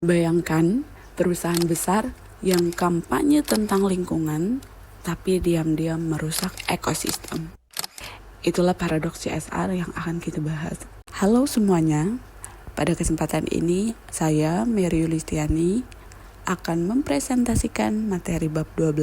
Bayangkan perusahaan besar yang kampanye tentang lingkungan, tapi diam-diam merusak ekosistem. Itulah paradoks CSR yang akan kita bahas. Halo semuanya, pada kesempatan ini saya, Mary Yulistiani, akan mempresentasikan materi bab 12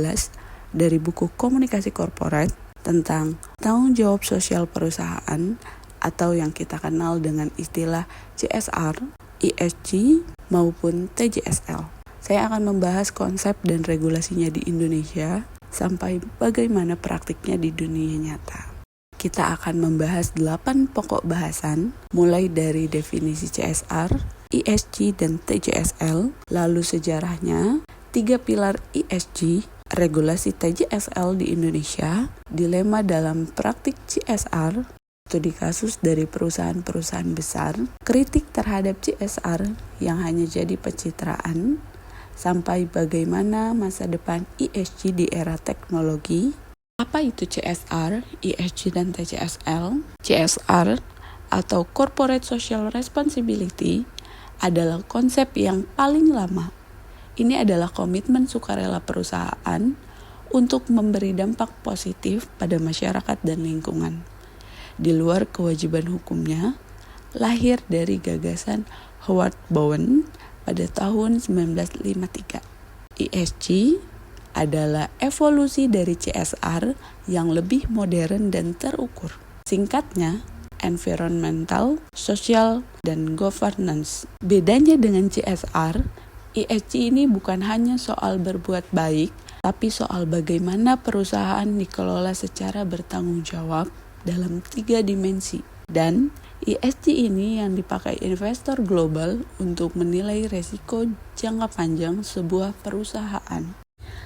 dari buku Komunikasi Korporat tentang tanggung jawab sosial perusahaan atau yang kita kenal dengan istilah CSR, ESG, maupun TJSL. Saya akan membahas konsep dan regulasinya di Indonesia sampai bagaimana praktiknya di dunia nyata. Kita akan membahas 8 pokok bahasan, mulai dari definisi CSR, ESG, dan TJSL, lalu sejarahnya, 3 pilar ESG, regulasi TJSL di Indonesia, dilema dalam praktik CSR, studi kasus dari perusahaan-perusahaan besar, kritik terhadap CSR yang hanya jadi pencitraan, sampai bagaimana masa depan ESG di era teknologi. Apa itu CSR, ESG, dan TJSL? CSR atau Corporate Social Responsibility adalah konsep yang paling lama. Ini adalah komitmen sukarela perusahaan untuk memberi dampak positif pada masyarakat dan lingkungan. Di luar kewajiban hukumnya, lahir dari gagasan Howard Bowen pada tahun 1953. ESG adalah evolusi dari CSR yang lebih modern dan terukur. Singkatnya, environmental, social, dan governance. Bedanya dengan CSR, ESG ini bukan hanya soal berbuat baik, tapi soal bagaimana perusahaan dikelola secara bertanggung jawab dalam 3 dimensi. Dan ESG ini yang dipakai investor global untuk menilai resiko jangka panjang sebuah perusahaan.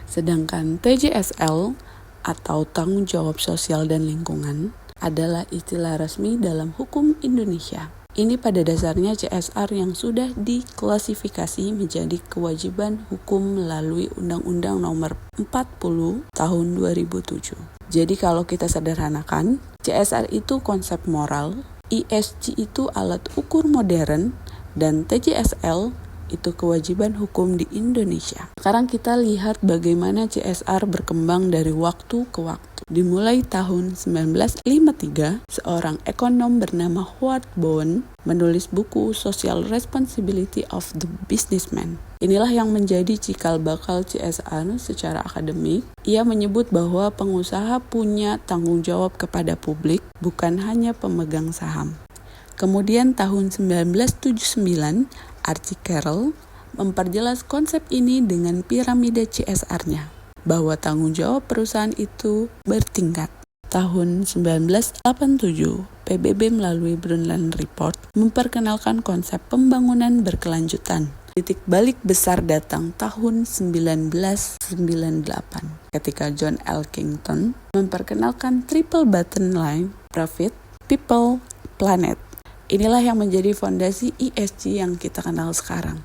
Sedangkan TJSL atau tanggung jawab sosial dan lingkungan adalah istilah resmi dalam hukum Indonesia. Ini pada dasarnya CSR yang sudah diklasifikasi menjadi kewajiban hukum melalui Undang-Undang Nomor 40 Tahun 2007. Jadi kalau kita sederhanakan, CSR itu konsep moral, ESG itu alat ukur modern, dan TJSL itu kewajiban hukum di Indonesia. Sekarang kita lihat bagaimana CSR berkembang dari waktu ke waktu. Dimulai tahun 1953, seorang ekonom bernama Howard Bowen menulis buku Social Responsibility of the Businessman. Inilah yang menjadi cikal bakal CSR secara akademik. Ia menyebut bahwa pengusaha punya tanggung jawab kepada publik, bukan hanya pemegang saham. Kemudian tahun 1979, Archie Carroll memperjelas konsep ini dengan piramida CSR-nya, bahwa tanggung jawab perusahaan itu bertingkat. Tahun 1987, PBB melalui Brundtland Report memperkenalkan konsep pembangunan berkelanjutan. Titik balik besar datang tahun 1998 ketika John Elkington memperkenalkan triple bottom line, profit, people, planet. Inilah yang menjadi fondasi ESG yang kita kenal sekarang.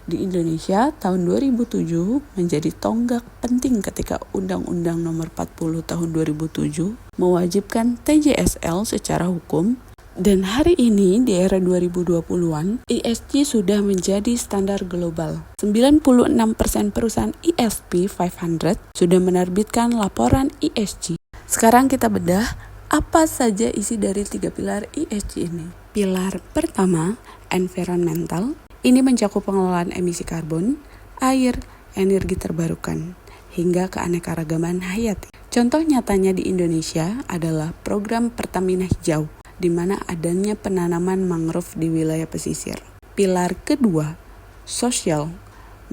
Di Indonesia, tahun 2007 menjadi tonggak penting ketika Undang-Undang Nomor 40 Tahun 2007 mewajibkan TJSL secara hukum. Dan hari ini di era 2020-an, ESG sudah menjadi standar global. 96% perusahaan ESG 500 sudah menerbitkan laporan ESG. Sekarang kita bedah apa saja isi dari 3 pilar ESG ini. Pilar pertama, environmental. Ini mencakup pengelolaan emisi karbon, air, energi terbarukan, hingga keanekaragaman hayati. Contoh nyatanya di Indonesia adalah program Pertamina Hijau, di mana adanya penanaman mangrove di wilayah pesisir. Pilar kedua, sosial,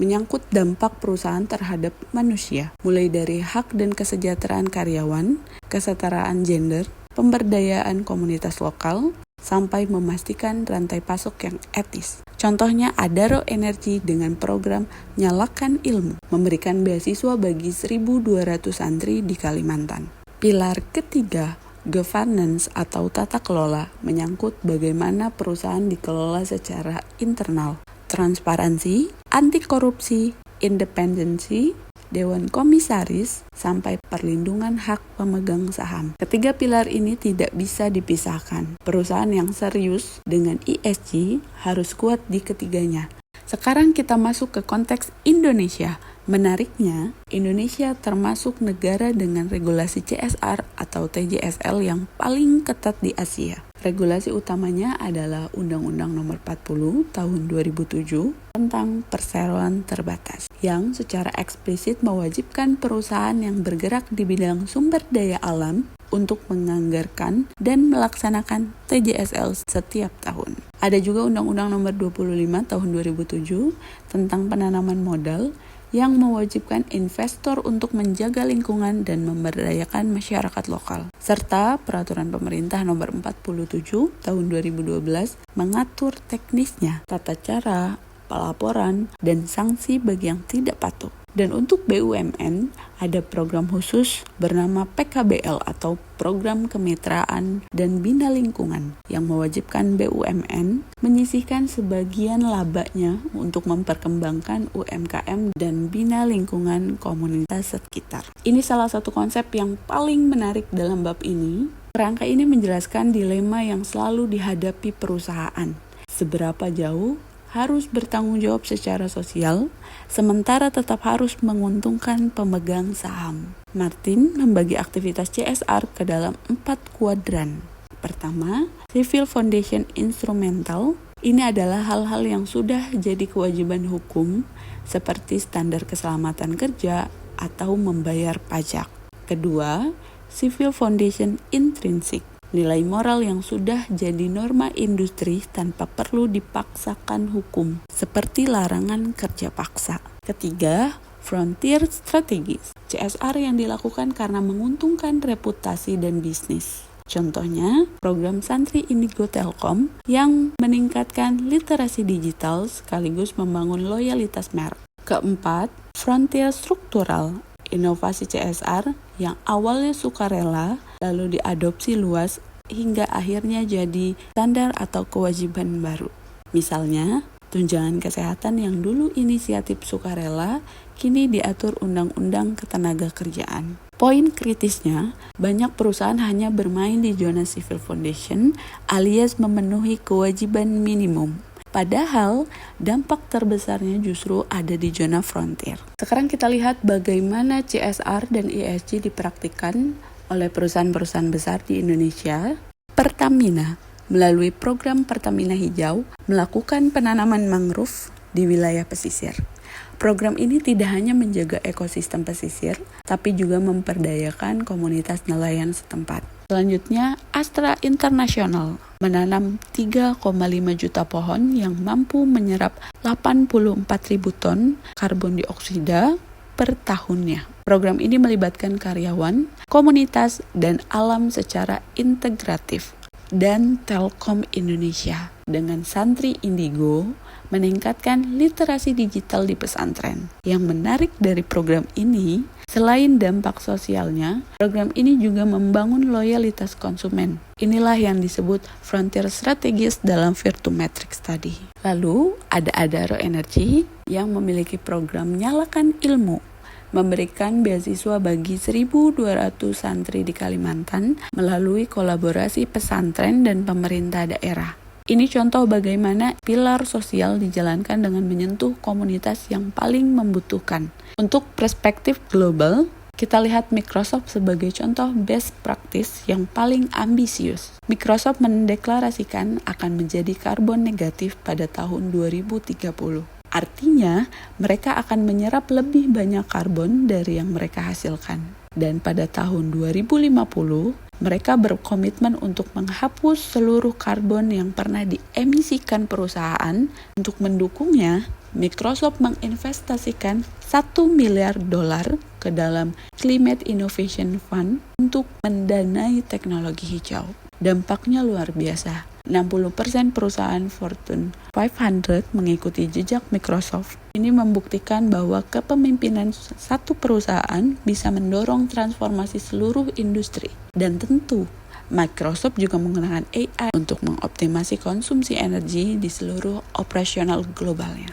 menyangkut dampak perusahaan terhadap manusia, mulai dari hak dan kesejahteraan karyawan, kesetaraan gender, pemberdayaan komunitas lokal, sampai memastikan rantai pasok yang etis. Contohnya Adaro Energi dengan program Nyalakan Ilmu, memberikan beasiswa bagi 1.200 santri di Kalimantan. Pilar ketiga, governance atau tata kelola, menyangkut bagaimana perusahaan dikelola secara internal, transparansi, anti korupsi, independensi, Dewan Komisaris, sampai perlindungan hak pemegang saham. Ketiga pilar ini tidak bisa dipisahkan. Perusahaan yang serius dengan ESG harus kuat di ketiganya. Sekarang kita masuk ke konteks Indonesia. Menariknya, Indonesia termasuk negara dengan regulasi CSR atau TJSL yang paling ketat di Asia. Regulasi utamanya adalah Undang-Undang Nomor 40 Tahun 2007 tentang perseroan terbatas, yang secara eksplisit mewajibkan perusahaan yang bergerak di bidang sumber daya alam untuk menganggarkan dan melaksanakan TJSL setiap tahun. Ada juga Undang-Undang Nomor 25 Tahun 2007 tentang penanaman modal yang mewajibkan investor untuk menjaga lingkungan dan memberdayakan masyarakat lokal. Serta Peraturan Pemerintah Nomor 47 Tahun 2012 mengatur teknisnya, tata cara, pelaporan, dan sanksi bagi yang tidak patuh. Dan untuk BUMN, ada program khusus bernama PKBL atau Program Kemitraan dan Bina Lingkungan yang mewajibkan BUMN menyisihkan sebagian labanya untuk memperkembangkan UMKM dan bina lingkungan komunitas sekitar. Ini salah satu konsep yang paling menarik dalam bab ini. Kerangka ini menjelaskan dilema yang selalu dihadapi perusahaan. Seberapa jauh harus bertanggung jawab secara sosial, sementara tetap harus menguntungkan pemegang saham. Martin membagi aktivitas CSR ke dalam 4 kuadran. Pertama, Civil Foundation Instrumental. Ini adalah hal-hal yang sudah jadi kewajiban hukum, seperti standar keselamatan kerja atau membayar pajak. Kedua, Civil Foundation Intrinsic. Nilai moral yang sudah jadi norma industri tanpa perlu dipaksakan hukum, seperti larangan kerja paksa. Ketiga, Frontier Strategies. CSR yang dilakukan karena menguntungkan reputasi dan bisnis. Contohnya, program Santri Indigo Telkom yang meningkatkan literasi digital sekaligus membangun loyalitas merek. Keempat, Frontier Struktural. Inovasi CSR yang awalnya sukarela lalu diadopsi luas hingga akhirnya jadi standar atau kewajiban baru. Misalnya, tunjangan kesehatan yang dulu inisiatif sukarela kini diatur Undang-Undang Ketenagakerjaan. Poin kritisnya, banyak perusahaan hanya bermain di zona civil foundation alias memenuhi kewajiban minimum. Padahal dampak terbesarnya justru ada di zona frontier. Sekarang kita lihat bagaimana CSR dan ESG dipraktikkan oleh perusahaan-perusahaan besar di Indonesia. Pertamina, melalui program Pertamina Hijau, melakukan penanaman mangrove di wilayah pesisir. Program ini tidak hanya menjaga ekosistem pesisir, tapi juga memperdayakan komunitas nelayan setempat. Selanjutnya, Astra International menanam 3,5 juta pohon yang mampu menyerap 84.000 ton karbon dioksida per tahunnya. Program ini melibatkan karyawan, komunitas, dan alam secara integratif. Dan Telkom Indonesia dengan Santri Indigo meningkatkan literasi digital di pesantren. Yang menarik dari program ini, selain dampak sosialnya, program ini juga membangun loyalitas konsumen. Inilah yang disebut frontier strategis dalam Virtumetrics tadi. Lalu, ada Adaro Energy yang memiliki program Nyalakan Ilmu, memberikan beasiswa bagi 1.200 santri di Kalimantan melalui kolaborasi pesantren dan pemerintah daerah. Ini contoh bagaimana pilar sosial dijalankan dengan menyentuh komunitas yang paling membutuhkan. Untuk perspektif global, kita lihat Microsoft sebagai contoh best practice yang paling ambisius. Microsoft mendeklarasikan akan menjadi karbon negatif pada tahun 2030. Artinya, mereka akan menyerap lebih banyak karbon dari yang mereka hasilkan. Dan pada tahun 2050, mereka berkomitmen untuk menghapus seluruh karbon yang pernah diemisikan perusahaan. Untuk mendukungnya, Microsoft menginvestasikan $1 miliar ke dalam Climate Innovation Fund untuk mendanai teknologi hijau. Dampaknya luar biasa. 60% perusahaan Fortune 500 mengikuti jejak Microsoft. Ini membuktikan bahwa kepemimpinan satu perusahaan bisa mendorong transformasi seluruh industri. Dan tentu, Microsoft juga menggunakan AI untuk mengoptimasi konsumsi energi di seluruh operasional globalnya.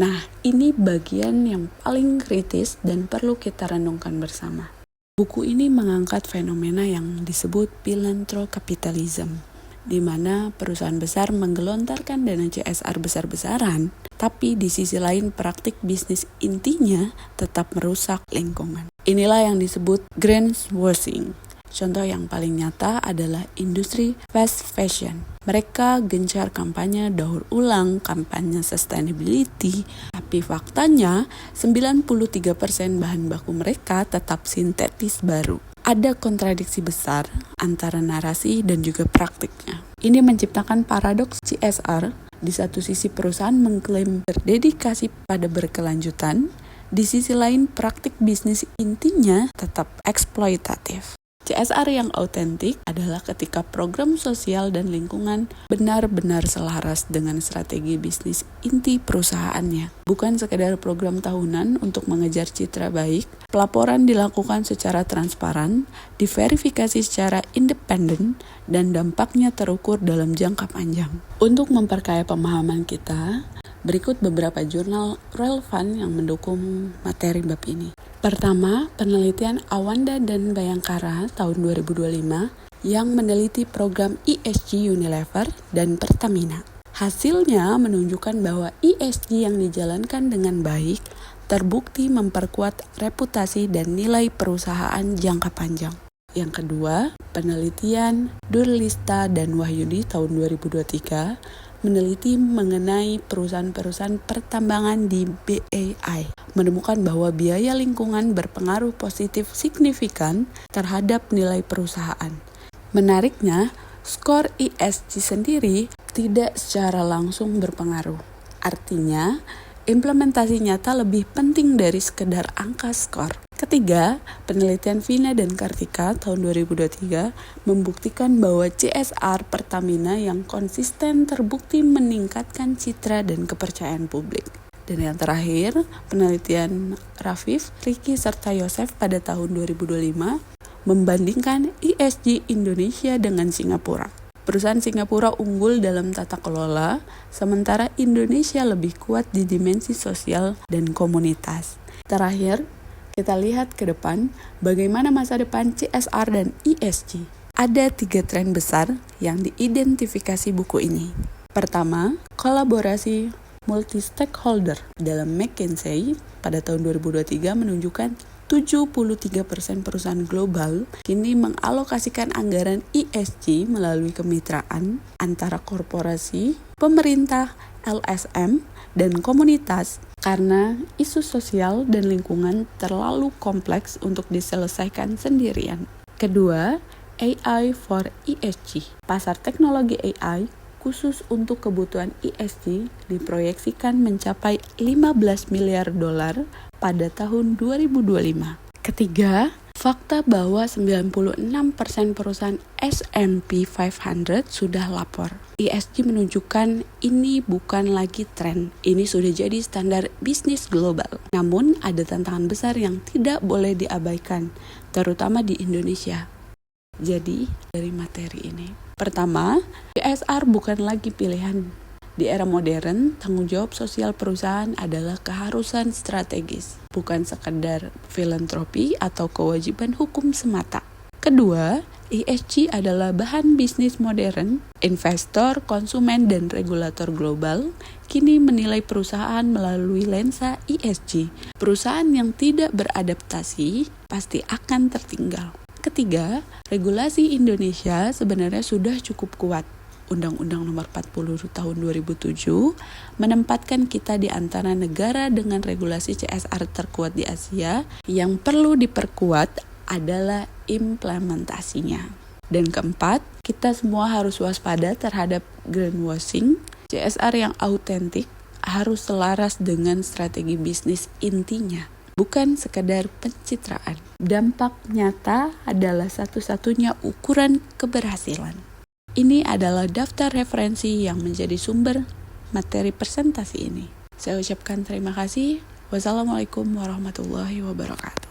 Nah, ini bagian yang paling kritis dan perlu kita renungkan bersama. Buku ini mengangkat fenomena yang disebut philanthrocapitalism, di mana perusahaan besar menggelontarkan dana CSR besar-besaran Tapi di sisi lain praktik bisnis intinya tetap merusak lingkungan. Inilah yang disebut greenwashing. Contoh yang paling nyata adalah industri fast fashion. Mereka gencar kampanye daur ulang, kampanye sustainability, tapi faktanya 93% bahan baku mereka tetap sintetis baru. Ada kontradiksi besar antara narasi dan juga praktiknya. Ini menciptakan paradoks CSR. Di satu sisi perusahaan mengklaim berdedikasi pada berkelanjutan, di sisi lain praktik bisnis intinya tetap eksploitatif. CSR yang autentik adalah ketika program sosial dan lingkungan benar-benar selaras dengan strategi bisnis inti perusahaannya. Bukan sekedar program tahunan untuk mengejar citra baik, pelaporan dilakukan secara transparan, diverifikasi secara independen, dan dampaknya terukur dalam jangka panjang. Untuk memperkaya pemahaman kita, berikut beberapa jurnal relevan yang mendukung materi bab ini. Pertama, penelitian Awanda dan Bayangkara tahun 2025 yang meneliti program ESG Unilever dan Pertamina. Hasilnya menunjukkan bahwa ESG yang dijalankan dengan baik terbukti memperkuat reputasi dan nilai perusahaan jangka panjang. Yang kedua, penelitian Durlista dan Wahyudi tahun 2023 meneliti mengenai perusahaan-perusahaan pertambangan di BAI, menemukan bahwa biaya lingkungan berpengaruh positif signifikan terhadap nilai perusahaan. Menariknya, skor ESG sendiri tidak secara langsung berpengaruh. Artinya, implementasi nyata lebih penting dari sekedar angka skor. Ketiga, penelitian Vina dan Kartika tahun 2023 membuktikan bahwa CSR Pertamina yang konsisten terbukti meningkatkan citra dan kepercayaan publik. Dan yang terakhir, penelitian Rafif, Ricky, serta Yosef pada tahun 2025 membandingkan ESG Indonesia dengan Singapura. Perusahaan Singapura unggul dalam tata kelola, sementara Indonesia lebih kuat di dimensi sosial dan komunitas. Terakhir, kita lihat ke depan bagaimana masa depan CSR dan ESG. Ada 3 tren besar yang diidentifikasi buku ini. Pertama, kolaborasi multi-stakeholder. Dalam McKinsey pada tahun 2023 menunjukkan 73% perusahaan global kini mengalokasikan anggaran ESG melalui kemitraan antara korporasi, pemerintah, LSM, dan komunitas karena isu sosial dan lingkungan terlalu kompleks untuk diselesaikan sendirian. Kedua, AI for ESG. Pasar teknologi AI khusus untuk kebutuhan ESG diproyeksikan mencapai 15 miliar dolar pada tahun 2025. Ketiga, fakta bahwa 96% perusahaan S&P 500 sudah lapor. ESG menunjukkan ini bukan lagi tren, ini sudah jadi standar bisnis global. Namun ada tantangan besar yang tidak boleh diabaikan, terutama di Indonesia. Jadi, dari materi ini. Pertama, CSR bukan lagi pilihan. Di era modern, tanggung jawab sosial perusahaan adalah keharusan strategis, bukan sekedar filantropi atau kewajiban hukum semata. Kedua, ESG adalah bahan bisnis modern. Investor, konsumen, dan regulator global kini menilai perusahaan melalui lensa ESG. Perusahaan yang tidak beradaptasi pasti akan tertinggal. Ketiga, regulasi Indonesia sebenarnya sudah cukup kuat. Undang-Undang Nomor 40 Tahun 2007 menempatkan kita di antara negara dengan regulasi CSR terkuat di Asia. Yang perlu diperkuat adalah implementasinya. Dan keempat, kita semua harus waspada terhadap greenwashing. CSR yang autentik harus selaras dengan strategi bisnis intinya, bukan sekedar pencitraan. Dampak nyata adalah satu-satunya ukuran keberhasilan. Ini adalah daftar referensi yang menjadi sumber materi presentasi ini. Saya ucapkan terima kasih. Wassalamualaikum warahmatullahi wabarakatuh.